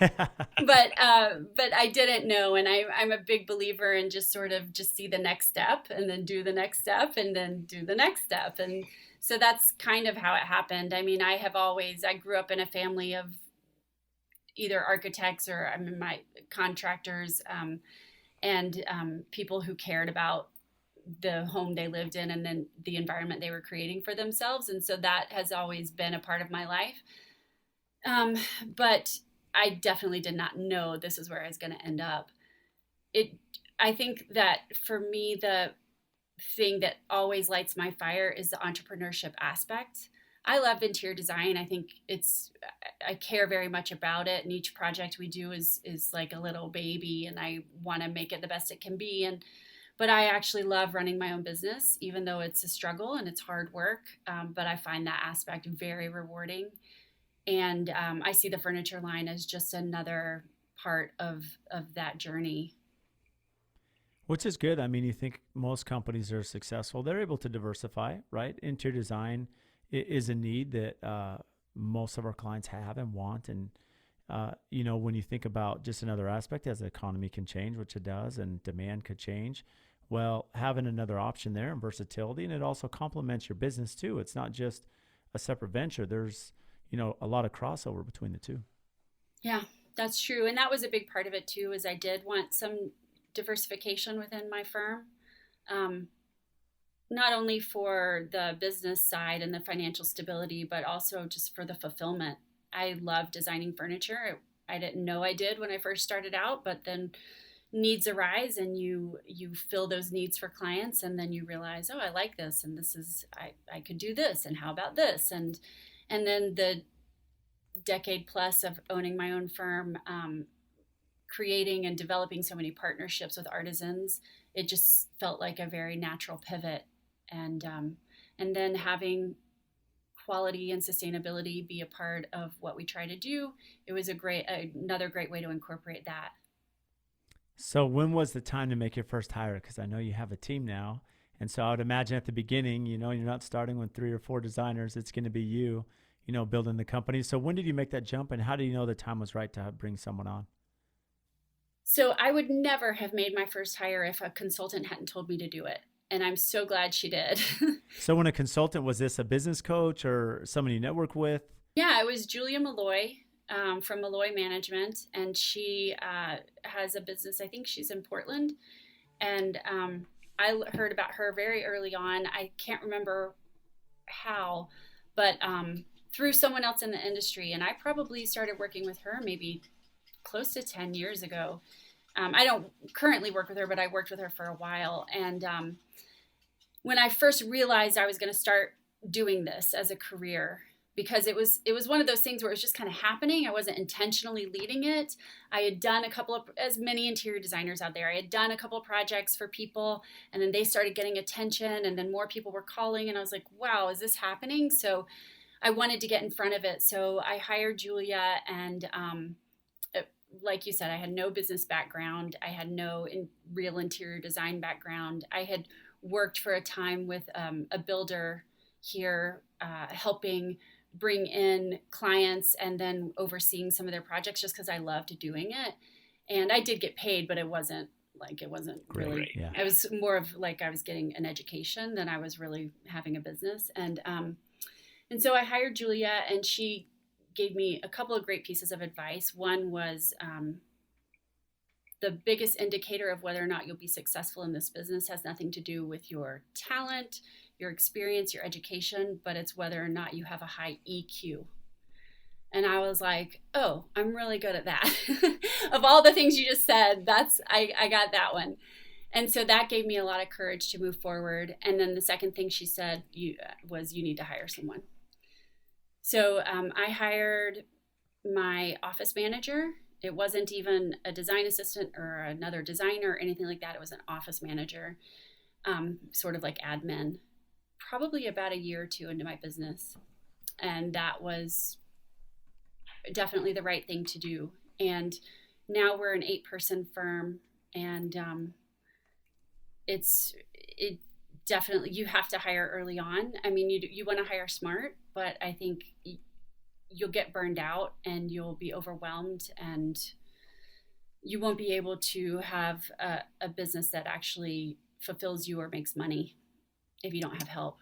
But I didn't know, and I'm a big believer in just see the next step, and then do the next step, and then do the next step. And so that's kind of how it happened. I grew up in a family of either architects or my contractors, and people who cared about the home they lived in and then the environment they were creating for themselves. And so that has always been a part of my life. But I definitely did not know this is where I was going to end up. I think that for me, the thing that always lights my fire is the entrepreneurship aspect. I love interior design. I think I care very much about it. And each project we do is like a little baby, and I want to make it the best it can be. But I actually love running my own business, even though it's a struggle and it's hard work. But I find that aspect very rewarding. And I see the furniture line as just another part of that journey. Which is good. I mean, you think most companies are successful, they're able to diversify, right? Interior design is a need that most of our clients have and want. And, when you think about just another aspect, as the economy can change, which it does, and demand could change, well, having another option there and versatility, and it also complements your business too. It's not just a separate venture. There's, a lot of crossover between the two. Yeah, that's true. And that was a big part of it too, is I did want some diversification within my firm. Not only for the business side and the financial stability, but also just for the fulfillment. I love designing furniture. I didn't know I did when I first started out, but then needs arise and you fill those needs for clients, and then you realize, oh, I like this, and this is I could do this, and how about this, and then the decade plus of owning my own firm, creating and developing so many partnerships with artisans, it just felt like a very natural pivot. And then having quality and sustainability be a part of what we try to do, it was another great way to incorporate that. So when was the time to make your first hire? Because I know you have a team now. And so I would imagine at the beginning, you're not starting with 3 or 4 designers. It's going to be you, building the company. So when did you make that jump, and how do you know the time was right to bring someone on? So I would never have made my first hire if a consultant hadn't told me to do it. And I'm so glad she did. So when a consultant, was this a business coach or someone you network with? Yeah, it was Julia Malloy from Malloy Management. And she has a business, I think she's in Portland. And I heard about her very early on. I can't remember how, but through someone else in the industry. And I probably started working with her maybe close to 10 years ago. I don't currently work with her, but I worked with her for a while. And when I first realized I was going to start doing this as a career, because it was one of those things where it was just kind of happening. I wasn't intentionally leading it. I had done as many interior designers out there, I had done a couple of projects for people, and then they started getting attention, and then more people were calling, and I was like, wow, is this happening? So I wanted to get in front of it. So I hired Julia, and like you said, I had no business background. I had no real interior design background. I had worked for a time with a builder here, helping bring in clients and then overseeing some of their projects just because I loved doing it. And I did get paid, but it wasn't Great, really, yeah. I was more of like I was getting an education than I was really having a business. And so I hired Julia, and she gave me a couple of great pieces of advice. One was the biggest indicator of whether or not you'll be successful in this business has nothing to do with your talent, your experience, your education, but it's whether or not you have a high EQ. And I was like, oh, I'm really good at that. Of all the things you just said, I got that one. And so that gave me a lot of courage to move forward. And then the second thing she said was you need to hire someone. So I hired my office manager. It wasn't even a design assistant or another designer or anything like that. It was an office manager, sort of like admin, probably about a year or two into my business. And that was definitely the right thing to do. And now we're an 8-person firm, and it definitely, you have to hire early on. I mean, you want to hire smart, but I think you'll get burned out and you'll be overwhelmed, and you won't be able to have a business that actually fulfills you or makes money if you don't have help.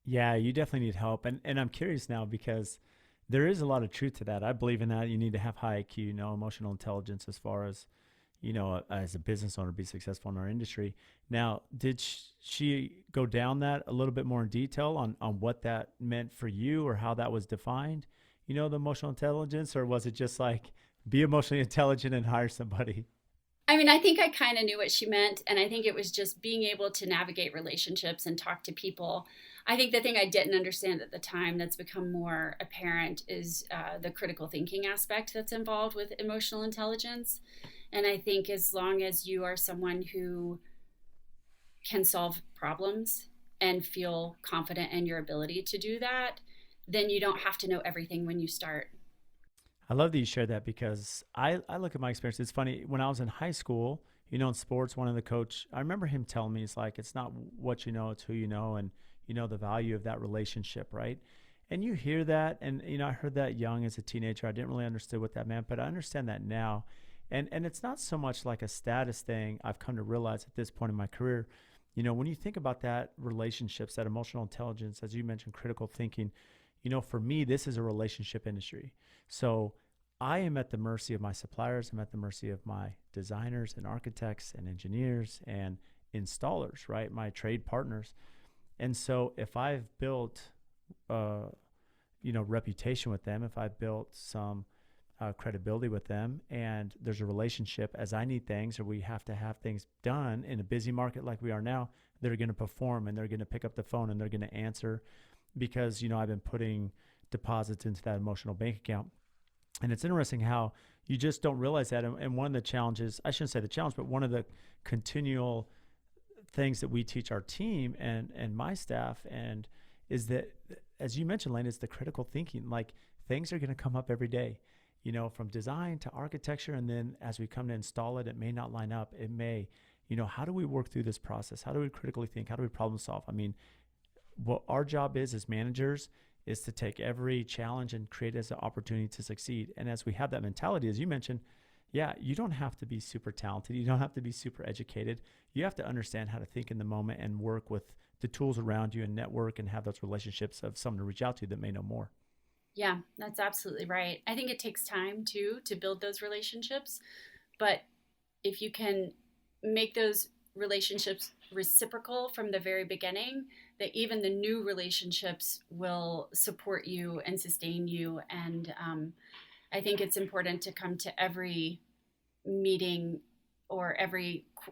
Yeah, you definitely need help. And I'm curious now, because there is a lot of truth to that. I believe in that. You need to have high IQ, emotional intelligence, as far as, as a business owner, be successful in our industry. Now, did she go down that a little bit more in detail on what that meant for you, or how that was defined, the emotional intelligence? Or was it just like, be emotionally intelligent and hire somebody? I mean, I think I kind of knew what she meant. And I think it was just being able to navigate relationships and talk to people. I think the thing I didn't understand at the time that's become more apparent is the critical thinking aspect that's involved with emotional intelligence. And I think as long as you are someone who can solve problems and feel confident in your ability to do that, then you don't have to know everything when you start. I love that you shared that because I look at my experience. It's funny. When I was in high school, in sports, one of the coach, I remember him telling me, it's like, it's not what you know, it's who you know, and the value of that relationship, right? And you hear that, and I heard that young as a teenager. I didn't really understand what that meant, but I understand that now. And it's not so much like a status thing. I've come to realize at this point in my career, when you think about that relationships, that emotional intelligence, as you mentioned, critical thinking, for me, this is a relationship industry. So I am at the mercy of my suppliers. I'm at the mercy of my designers and architects and engineers and installers, right? My trade partners. And so if I've built, reputation with them, if I've built some credibility with them, and there's a relationship as I need things, or we have to have things done in a busy market like we are now, they're going to perform and they're going to pick up the phone and they're going to answer because, I've been putting deposits into that emotional bank account. And it's interesting how you just don't realize that. And one of the challenges, I shouldn't say the challenge, but one of the continual things that we teach our team and my staff and is that, as you mentioned, Lane, it's the critical thinking. Like, things are going to come up every day, from design to architecture. And then as we come to install it, it may not line up. It may, how do we work through this process? How do we critically think? How do we problem solve? I mean, what our job is as managers is to take every challenge and create it as an opportunity to succeed. And as we have that mentality, as you mentioned, yeah, you don't have to be super talented. You don't have to be super educated. You have to understand how to think in the moment and work with the tools around you and network and have those relationships of someone to reach out to that may know more. Yeah, that's absolutely right. I think it takes time too to build those relationships, but if you can make those relationships reciprocal from the very beginning, that even the new relationships will support you and sustain you. And I think it's important to come to every meeting or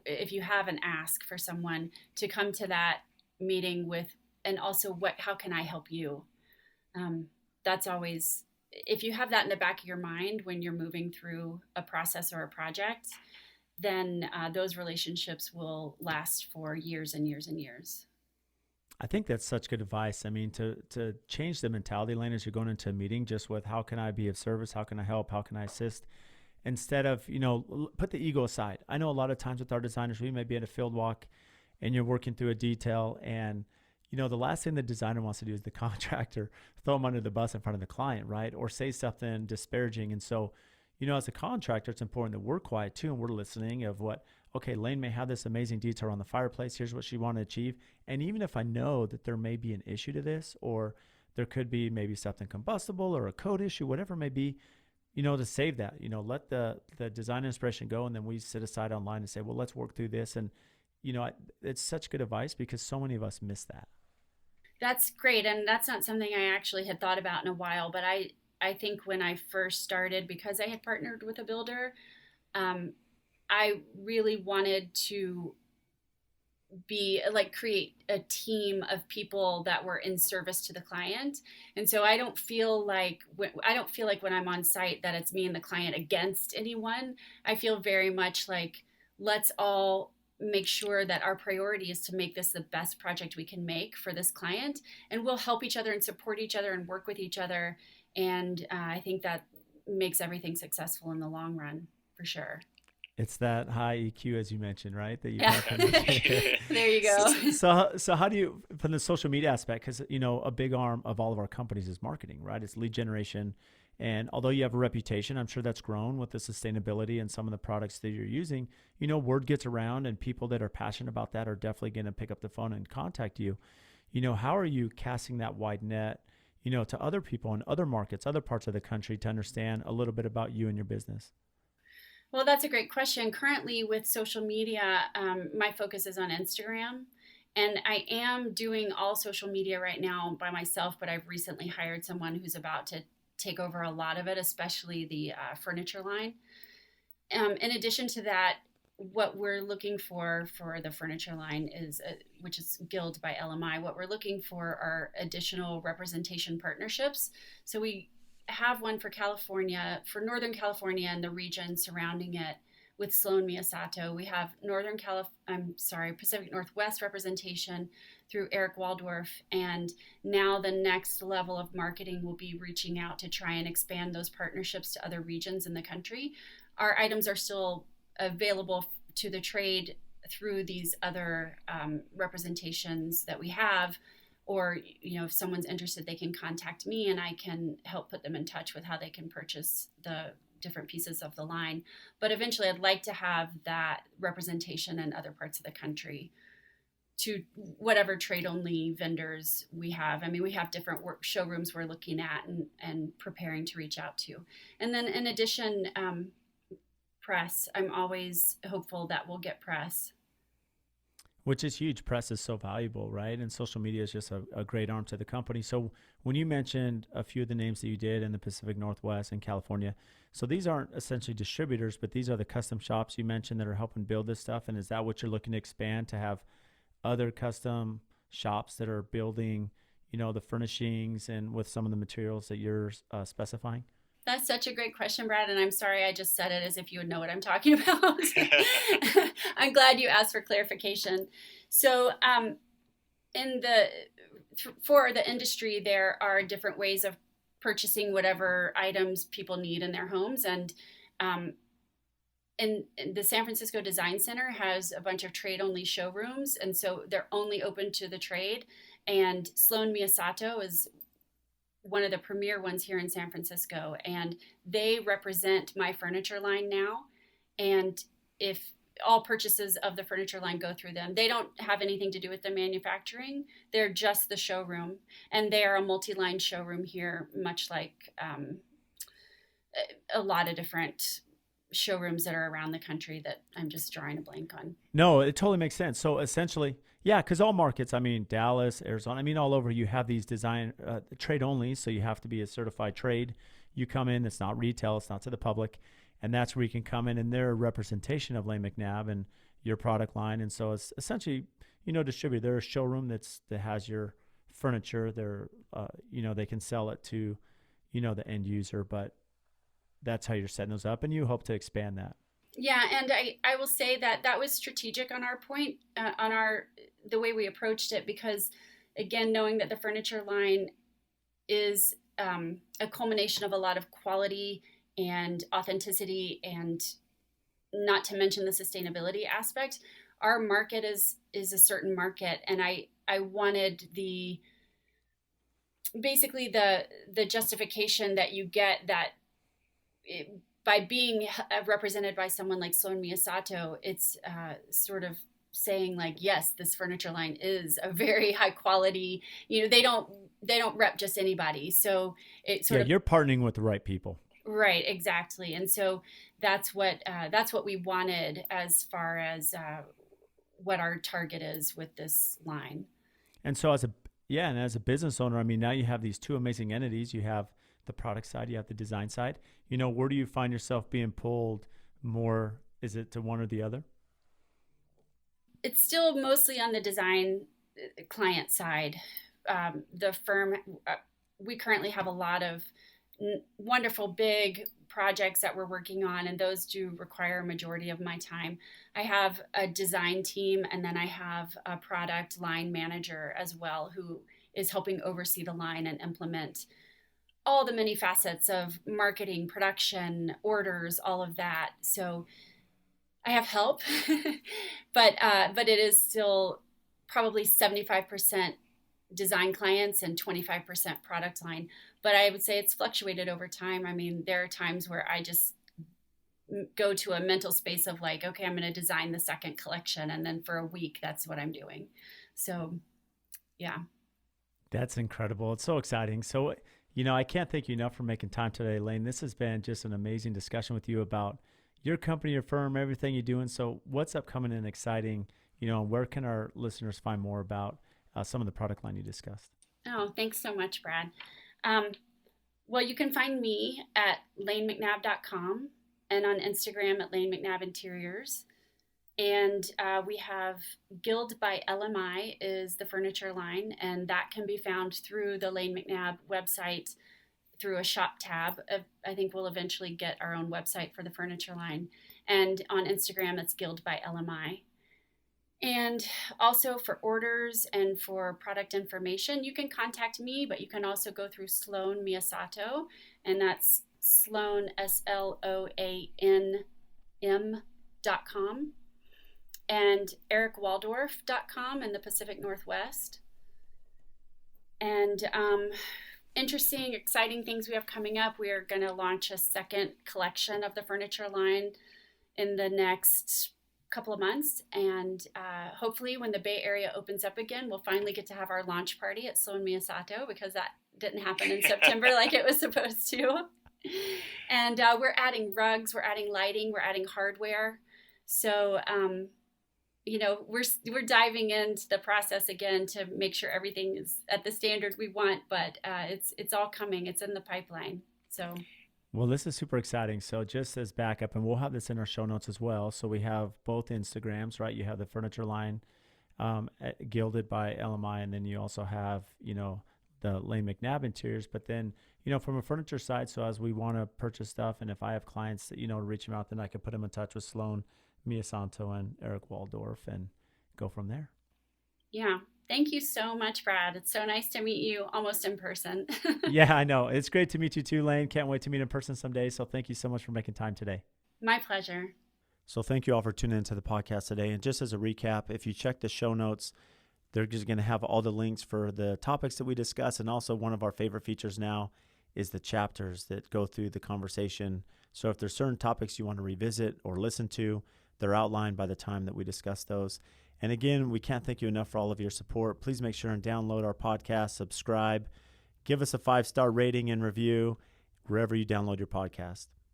if you have an ask for someone, to come to that meeting with, and also how can I help you? That's always, if you have that in the back of your mind when you're moving through a process or a project, then those relationships will last for years and years and years. I think that's such good advice. I mean, to change the mentality, Lane, as you're going into a meeting, just with how can I be of service? How can I help? How can I assist? Instead of, put the ego aside. I know a lot of times with our designers, we may be at a field walk and you're working through a detail, and the last thing the designer wants to do is the contractor throw them under the bus in front of the client, right? Or say something disparaging. And so, as a contractor, it's important that we're quiet too, and we're listening of what, okay, Lane may have this amazing detail on the fireplace. Here's what she wanted to achieve. And even if I know that there may be an issue to this, or there could be maybe something combustible or a code issue, whatever it may be, to save that, let the design inspiration go. And then we sit aside online and say, well, let's work through this. And, it's such good advice because so many of us miss that. That's great. And that's not something I actually had thought about in a while, but I think when I first started, because I had partnered with a builder, I really wanted to create a team of people that were in service to the client. And so I don't feel like when I'm on site that it's me and the client against anyone. I feel very much like, let's all make sure that our priority is to make this the best project we can make for this client, and we'll help each other and support each other and work with each other. And I think that makes everything successful in the long run, for sure. It's that high EQ, as you mentioned, right? That you yeah. There you go. So how do you, from the social media aspect, because, a big arm of all of our companies is marketing, right? It's lead generation. And although you have a reputation, I'm sure that's grown with the sustainability and some of the products that you're using, word gets around, and people that are passionate about that are definitely going to pick up the phone and contact you. How are you casting that wide net, to other people in other markets, other parts of the country, to understand a little bit about you and your business? Well, that's a great question. Currently with social media, my focus is on Instagram. And I am doing all social media right now by myself, but I've recently hired someone who's about to take over a lot of it, especially the furniture line. In addition to that, what we're looking for the furniture line is, which is Guild by LMI, what we're looking for are additional representation partnerships. So we have one for California, for Northern California and the region surrounding it. with Sloan Miyasato. We have Pacific Northwest representation through Eric Waldorf. And now the next level of marketing will be reaching out to try and expand those partnerships to other regions in the country. Our items are still available to the trade through these other representations that we have. Or, if someone's interested, they can contact me and I can help put them in touch with how they can purchase the different pieces of the line. But eventually I'd like to have that representation in other parts of the country to whatever trade-only vendors we have. I mean, we have different showrooms we're looking at and preparing to reach out to. And then in addition, press. I'm always hopeful that we'll get press. Which is huge. Press is so valuable, right? And social media is just a great arm to the company. So when you mentioned a few of the names that you did in the Pacific Northwest and California, so these aren't essentially distributors, but these are the custom shops you mentioned that are helping build this stuff. And is that what you're looking to expand, to have other custom shops that are building, the furnishings and with some of the materials that you're specifying? That's such a great question, Brad, and I'm sorry I just said it as if you would know what I'm talking about. I'm glad you asked for clarification. So for the industry, there are different ways of purchasing whatever items people need in their homes. And the San Francisco Design Center has a bunch of trade-only showrooms, and so they're only open to the trade. And Sloan Miyasato is one of the premier ones here in San Francisco, and they represent my furniture line now. And if all purchases of the furniture line go through them, they don't have anything to do with the manufacturing. They're just the showroom, and they are a multi-line showroom here, much like a lot of different showrooms that are around the country that I'm just drawing a blank on. No, it totally makes sense. So essentially, yeah, because all markets, Dallas, Arizona, all over, you have these design trade only. So you have to be a certified trade. You come in, it's not retail, it's not to the public. And that's where you can come in, and they're a representation of Lane McNab and your product line. And so it's essentially, distributed. They're a showroom that has your furniture. They're, they can sell it to, the end user, but that's how you're setting those up, and you hope to expand that. Yeah, and I will say that was strategic on our point, the way we approached it, because again, knowing that the furniture line is a culmination of a lot of quality and authenticity, and not to mention the sustainability aspect, our market is a certain market, and I wanted basically the justification that you get that by being represented by someone like Sloan Miyasato, it's sort of saying like, yes, this furniture line is a very high quality. They don't rep just anybody. So it sort of, you're partnering with the right people. Right, exactly. And so that's what we wanted as far as what our target is with this line. And so as a business owner, now you have these two amazing entities. You have the product side, you have the design side. Where do you find yourself being pulled more? Is it to one or the other? It's still mostly on the design client side. The firm, we currently have a lot of wonderful big projects that we're working on, and those do require a majority of my time. I have a design team, and then I have a product line manager as well, who is helping oversee the line and implement all the many facets of marketing, production, orders, all of that. So I have help, but it is still probably 75% design clients and 25% product line. But I would say it's fluctuated over time. There are times where I just go to a mental space of like, okay, I'm going to design the second collection. And then for a week, that's what I'm doing. So, yeah. That's incredible. It's so exciting. So, I can't thank you enough for making time today, Lane. This has been just an amazing discussion with you about your company, your firm, everything you're doing. So what's upcoming and exciting, and where can our listeners find more about some of the product line you discussed? Oh, thanks so much, Brad. Well, you can find me at lanemcnab.com and on Instagram at Lane McNab Interiors. And we have Guild by LMI is the furniture line, and that can be found through the Lane McNab website through a shop tab. I think we'll eventually get our own website for the furniture line. And on Instagram, it's Guild by LMI. And also for orders and for product information, you can contact me, but you can also go through Sloan Miyasato, and that's Sloan, SLOANM.com, and ericwaldorf.com in the Pacific Northwest. And interesting, exciting things we have coming up. We are going to launch a second collection of the furniture line in the next couple of months, and hopefully when the Bay Area opens up again, we'll finally get to have our launch party at Sloan Miyasato, because that didn't happen in September like it was supposed to. And we're adding rugs, we're adding lighting, we're adding hardware. So we're diving into the process again to make sure everything is at the standard we want, but it's all coming, it's in the pipeline. So well, this is super exciting. So just as backup, and we'll have this in our show notes as well. So we have both Instagrams, right? You have the furniture line, Gilded by LMI, and then you also have, the Lane McNab interiors. But then, from a furniture side, so as we want to purchase stuff, and if I have clients that, to reach them out, then I can put them in touch with Sloan Miyasato and Eric Waldorf and go from there. Yeah. Thank you so much, Brad. It's so nice to meet you almost in person. Yeah, I know. It's great to meet you too, Lane. Can't wait to meet in person someday. So thank you so much for making time today. My pleasure. So thank you all for tuning into the podcast today. And just as a recap, if you check the show notes, they're just going to have all the links for the topics that we discuss. And also one of our favorite features now is the chapters that go through the conversation. So if there's certain topics you want to revisit or listen to, they're outlined by the time that we discuss those. And again, we can't thank you enough for all of your support. Please make sure and download our podcast, subscribe, give us a 5-star rating and review wherever you download your podcast.